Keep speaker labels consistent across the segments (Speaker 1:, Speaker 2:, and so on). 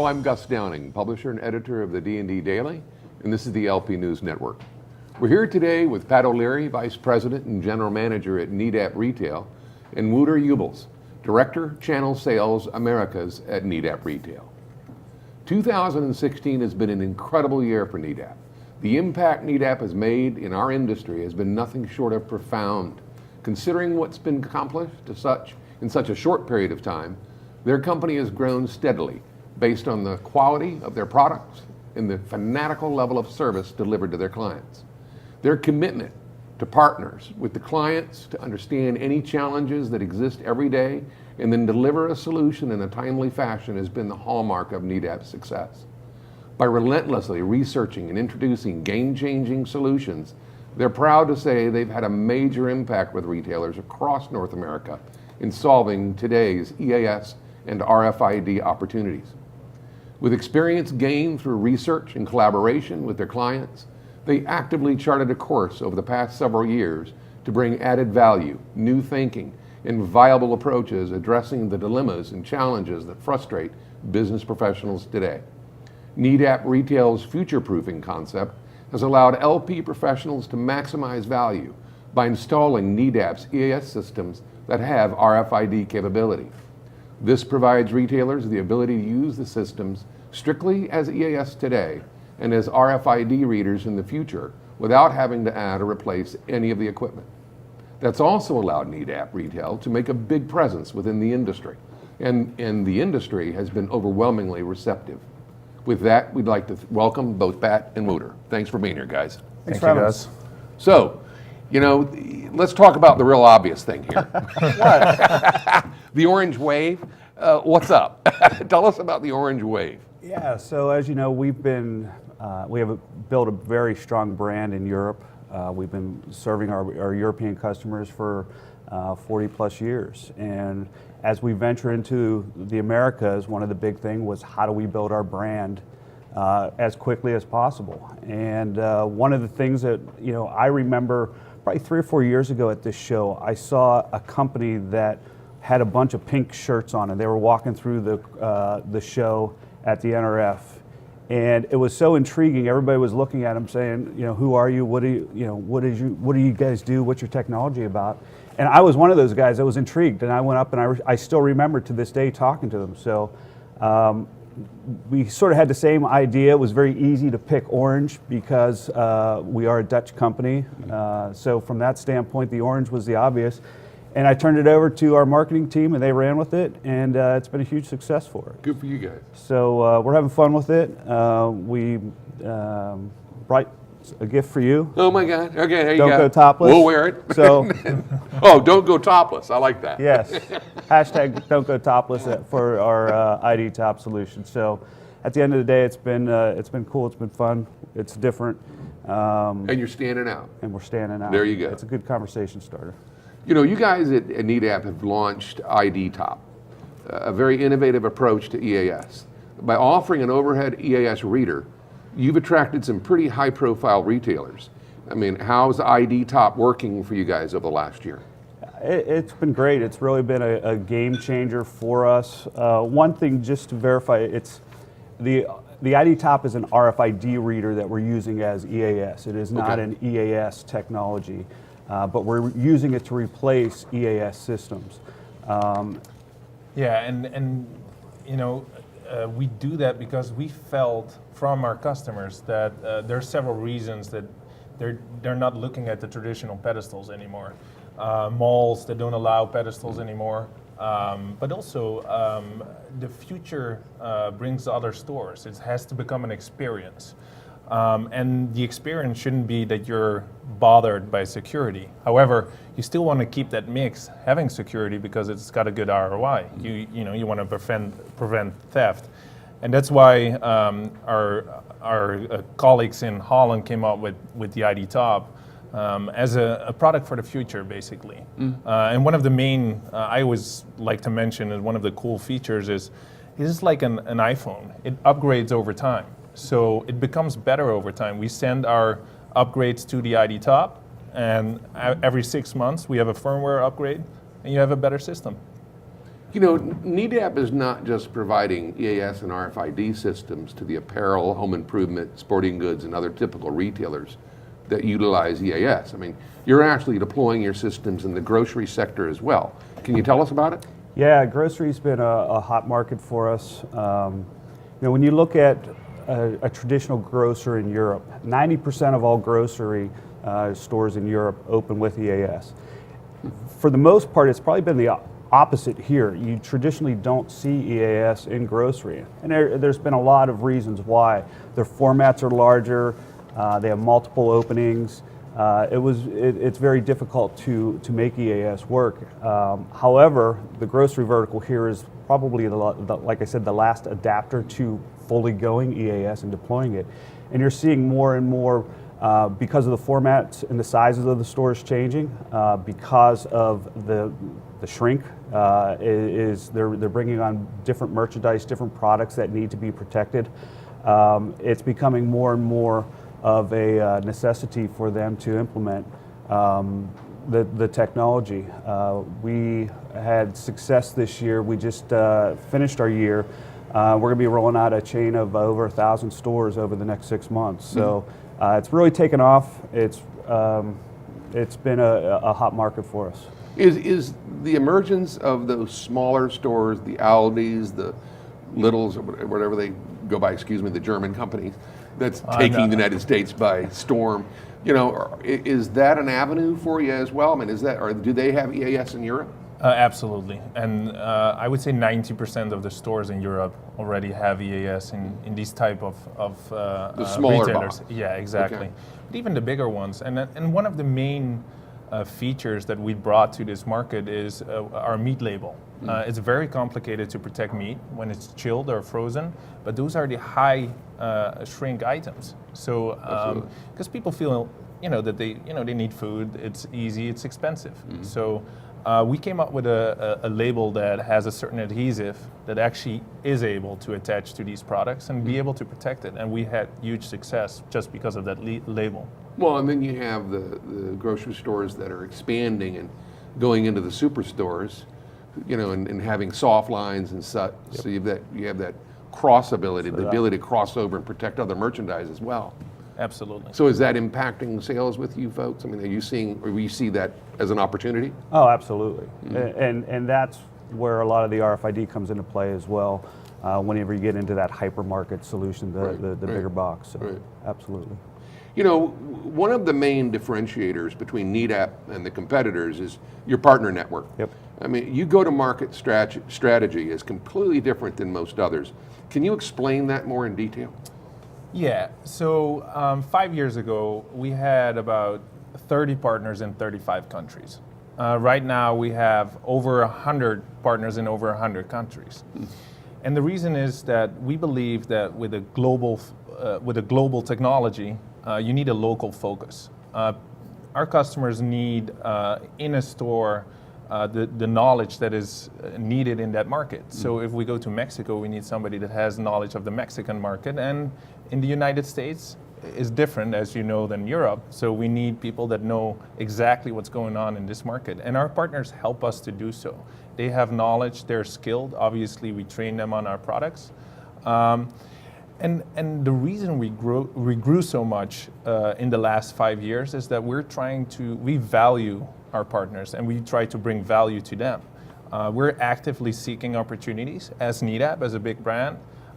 Speaker 1: Hello, I'm Gus Downing, publisher and editor of the D&D Daily, and this is the LP News Network. We're here today with Pat O'Leary, Vice President and General Manager at Nedap Retail, and Wouter Ubbels, Director, Channel Sales Americas at Nedap Retail. 2016 has been an incredible year for Nedap. The impact Nedap has made in our industry has been nothing short of profound. Considering what's been accomplished in such a short period of time, their company has grown steadily based on the quality of their products and the fanatical level of service delivered to their clients. Their commitment to partners with the clients to understand any challenges that exist every day and then deliver a solution in a timely fashion has been the hallmark of Nedap's success. By relentlessly researching and introducing game-changing solutions, they're proud to say they've had a major impact with retailers across North America in solving today's EAS and RFID opportunities. With experience gained through research and collaboration with their clients, they actively charted a course over the past several years to bring added value, new thinking, and viable approaches addressing the dilemmas and challenges that frustrate business professionals today. Nedap Retail's future-proofing concept has allowed LP professionals to maximize value by installing Nedap's EAS systems that have RFID capability. This provides retailers the ability to use the systems strictly as EAS today and as RFID readers in the future without having to add or replace any of the equipment. That's also allowed Nedap Retail to make a big presence within the industry, and the industry has been overwhelmingly receptive. With that, we'd like to welcome both Pat and Wouter. Thanks for being here, guys.
Speaker 2: Thanks for having us.
Speaker 1: So, let's talk about the real obvious thing here.
Speaker 2: What?
Speaker 1: The orange wave. What's up? Tell us about the orange wave.
Speaker 2: Yeah, so as you know, we have built a very strong brand in Europe. We've been serving our European customers for 40 plus years. And as we venture into the Americas, one of the big things was how do we build our brand as quickly as possible. And one of the things that, I remember probably 3 or 4 years ago at this show, I saw a company that had a bunch of pink shirts on, and they were walking through the show at the NRF. And it was so intriguing. Everybody was looking at them saying, who are you? What do you guys do? What's your technology about? And I was one of those guys that was intrigued, and I went up and I still remember to this day talking to them. So we sort of had the same idea. It was very easy to pick orange because we are a Dutch company. So from that standpoint, the orange was the obvious. And I turned it over to our marketing team, and they ran with it, and it's been a huge success for us.
Speaker 1: Good for you guys.
Speaker 2: So we're having fun with it. We brought a gift for you.
Speaker 1: Oh my God! Okay, there you
Speaker 2: go. Don't go topless.
Speaker 1: We'll wear it.
Speaker 2: So.
Speaker 1: Oh, don't go topless. I like that.
Speaker 2: Yes. Hashtag don't go topless for our ID Top solution. So at the end of the day, it's been cool. It's been fun. It's different.
Speaker 1: And you're standing out.
Speaker 2: And we're standing out.
Speaker 1: There you go.
Speaker 2: It's a good conversation starter.
Speaker 1: You guys at Nedap have launched ID Top, a very innovative approach to EAS. By offering an overhead EAS reader, you've attracted some pretty high-profile retailers. I mean, how's ID Top working for you guys over the last year?
Speaker 2: It's been great. It's really been a game changer for us. One thing, just to verify, it's the ID Top is an RFID reader that we're using as EAS. It is not an EAS technology. But we're using it to replace EAS systems.
Speaker 3: Yeah, and we do that because we felt from our customers that there are several reasons that they're not looking at the traditional pedestals anymore. Malls that don't allow pedestals anymore, but also the future brings other stores. It has to become an experience. And the experience shouldn't be that you're bothered by security. However, you still want to keep that mix having security because it's got a good ROI. You want to prevent theft, and that's why our colleagues in Holland came up with the ID Top as a product for the future, basically. And one of the main I always like to mention, and one of the cool features is it's like an iPhone. It upgrades over time. So it becomes better over time. We send our upgrades to the ID Top, and every 6 months we have a firmware upgrade, and you have a better system.
Speaker 1: You know, Nedap is not just providing EAS and RFID systems to the apparel, home improvement, sporting goods, and other typical retailers that utilize EAS. I mean, you're actually deploying your systems in the grocery sector as well. Can you tell us about it?
Speaker 2: Yeah, grocery's been a hot market for us. You know, when you look at a traditional grocer in Europe, 90% of all grocery stores in Europe open with EAS. For the most part, it's probably been the opposite here. You traditionally don't see EAS in grocery, and there's been a lot of reasons why. Their formats are larger, they have multiple openings. It's very difficult to make EAS work. However, the grocery vertical here is probably, like I said, the last adapter to fully going EAS and deploying it. And you're seeing more and more, because of the formats and the sizes of the stores changing, because of the shrink, they're bringing on different merchandise, different products that need to be protected. It's becoming more and more of a necessity for them to implement the technology. We had success this year. We just finished our year. We're going to be rolling out a chain of over 1,000 stores over the next 6 months. So it's really taken off. It's been a hot market for us.
Speaker 1: Is the emergence of those smaller stores, the Aldis, the Littles, or whatever they go by, excuse me, the German companies, that's taking the United States by storm, you know, is that an avenue for you as well? I mean, is that, or do they have EAS in Europe?
Speaker 3: Absolutely, and I would say 90% of the stores in Europe already have EAS in these type of
Speaker 1: the smaller
Speaker 3: retailers.
Speaker 1: box.
Speaker 3: Yeah, exactly.
Speaker 1: Okay.
Speaker 3: But even the bigger ones, and one of the main features that we brought to this market is our meat label. It's very complicated to protect meat when it's chilled or frozen, but those are the high shrink items. So because people feel, you know, that they need food, it's easy, it's expensive. So we came up with a label that has a certain adhesive that actually is able to attach to these products and be able to protect it. And we had huge success just because of that label.
Speaker 1: Well, and then you have the grocery stores that are expanding and going into the superstores, you know, and having soft lines and such. Yep. So you have that cross ability, the ability to cross over and protect other merchandise as well.
Speaker 3: Absolutely.
Speaker 1: So is that impacting sales with you folks? I mean, are you seeing, or we see that as an opportunity?
Speaker 2: Oh, absolutely. And that's where a lot of the RFID comes into play as well. Whenever you get into that hypermarket solution, the bigger box. So absolutely.
Speaker 1: You know, one of the main differentiators between Nedap and the competitors is your partner network.
Speaker 2: Yep.
Speaker 1: I mean, you go-to-market strategy is completely different than most others. Can you explain that more in detail?
Speaker 3: Yeah, so 5 years ago, we had about 30 partners in 35 countries. Right now, we have over 100 partners in over 100 countries. And the reason is that we believe that with a global technology, you need a local focus. Our customers need in a store the knowledge that is needed in that market. So if we go to Mexico, we need somebody that has knowledge of the Mexican market, and in the United States is different, as you know, than Europe. So we need people that know exactly what's going on in this market, and our partners help us to do so. They have knowledge, they're skilled. Obviously, we train them on our products. And the reason we grew so much in the last 5 years is that we value our partners and we try to bring value to them. We're actively seeking opportunities as Nedap, as a big brand,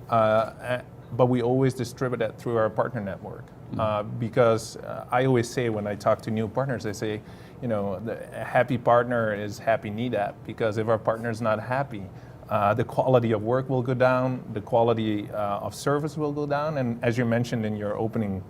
Speaker 3: but we always distribute that through our partner network. Because I always say when I talk to new partners, I say, you know, a happy partner is happy Nedap, because if our partner is not happy, the quality of work will go down, the quality of service will go down, and as you mentioned in your opening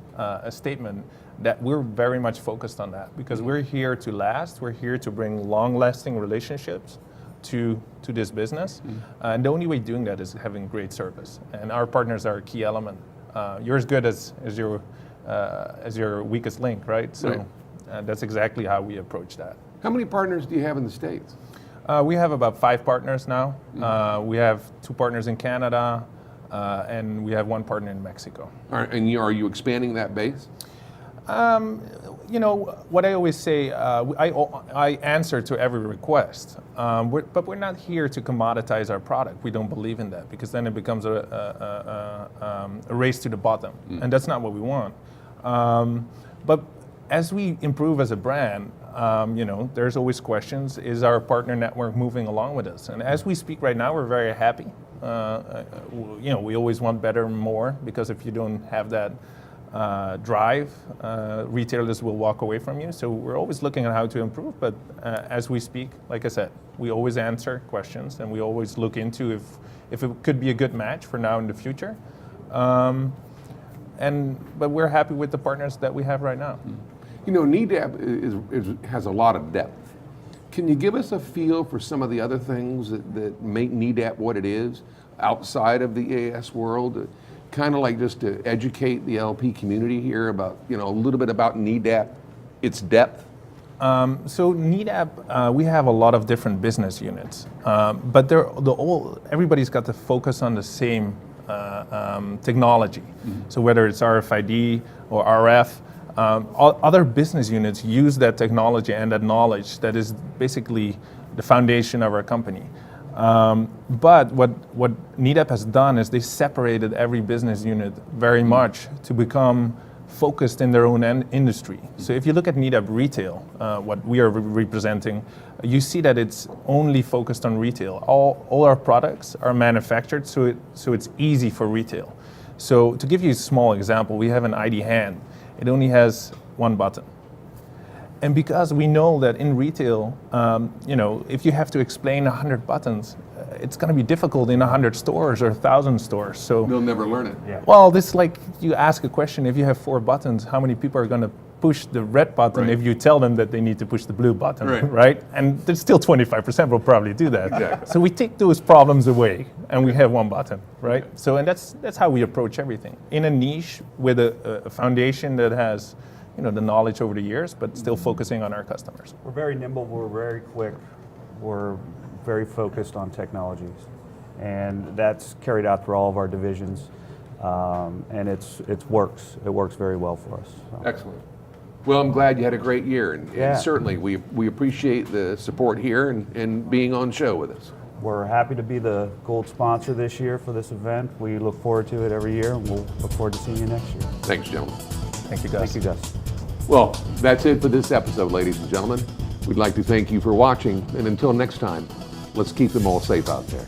Speaker 3: statement, that we're very much focused on that, because we're here to last, we're here to bring long-lasting relationships to this business, and the only way doing that is having great service, and our partners are a key element. You're as good as your weakest link, right? So that's exactly how we approach that.
Speaker 1: How many partners do you have in the States?
Speaker 3: We have about 5 partners now. We have 2 partners in Canada, and we have 1 partner in Mexico.
Speaker 1: All right, and are you expanding that base?
Speaker 3: you know, what I always say, I answer to every request, but we're not here to commoditize our product. We don't believe in that, because then it becomes a race to the bottom, and that's not what we want. But as we improve as a brand, you know, there's always questions. Is our partner network moving along with us? And as we speak right now, we're very happy. You know, we always want better and more, because if you don't have that drive, retailers will walk away from you. So we're always looking at how to improve. But as we speak, like I said, we always answer questions, and we always look into if it could be a good match for now and the future. But we're happy with the partners that we have right now.
Speaker 1: You know, Nedap has a lot of depth. Can you give us a feel for some of the other things that make Nedap what it is outside of the EAS world? Kind of like just to educate the LP community here about, you know, a little bit about Nedap, its depth.
Speaker 3: So Nedap, we have a lot of different business units, but everybody's got to focus on the same technology. So whether it's RFID or RF, other business units use that technology and that knowledge that is basically the foundation of our company. But what Nedap has done is they separated every business unit very much to become focused in their own industry. So if you look at Nedap Retail, what we are representing, you see that it's only focused on retail. All our products are manufactured so it's easy for retail. So to give you a small example, we have an ID hand. It only has one button. And because we know that in retail, you know, if you have to explain 100 buttons, it's going to be difficult in 100 stores or 1,000 stores. So
Speaker 1: They'll never learn it.
Speaker 2: Yeah.
Speaker 3: well, this like you ask a question. If you have 4 buttons, how many people are going to push the red button
Speaker 1: Right.
Speaker 3: if you tell them that they need to push the blue button,
Speaker 1: Right.
Speaker 3: right? And there's still 25% will probably do that.
Speaker 1: Exactly.
Speaker 3: So we take those problems away, and we have one button, right? So and that's how we approach everything in a niche with a foundation that has, you know, the knowledge over the years, but still focusing on our customers.
Speaker 2: We're very nimble, we're very quick, we're very focused on technologies. And that's carried out through all of our divisions. And it works very well for us. So.
Speaker 1: Excellent. Well, I'm glad you had a great year, and
Speaker 2: Yeah.
Speaker 1: certainly we appreciate the support here and being on show with us.
Speaker 2: We're happy to be the gold sponsor this year for this event. We look forward to it every year, and we'll look forward to seeing you next year.
Speaker 1: Thanks, gentlemen.
Speaker 3: Thank you, guys.
Speaker 2: Thank you, Gus.
Speaker 1: Well, that's it for this episode, ladies and gentlemen. We'd like to thank you for watching, and until next time, let's keep them all safe out there.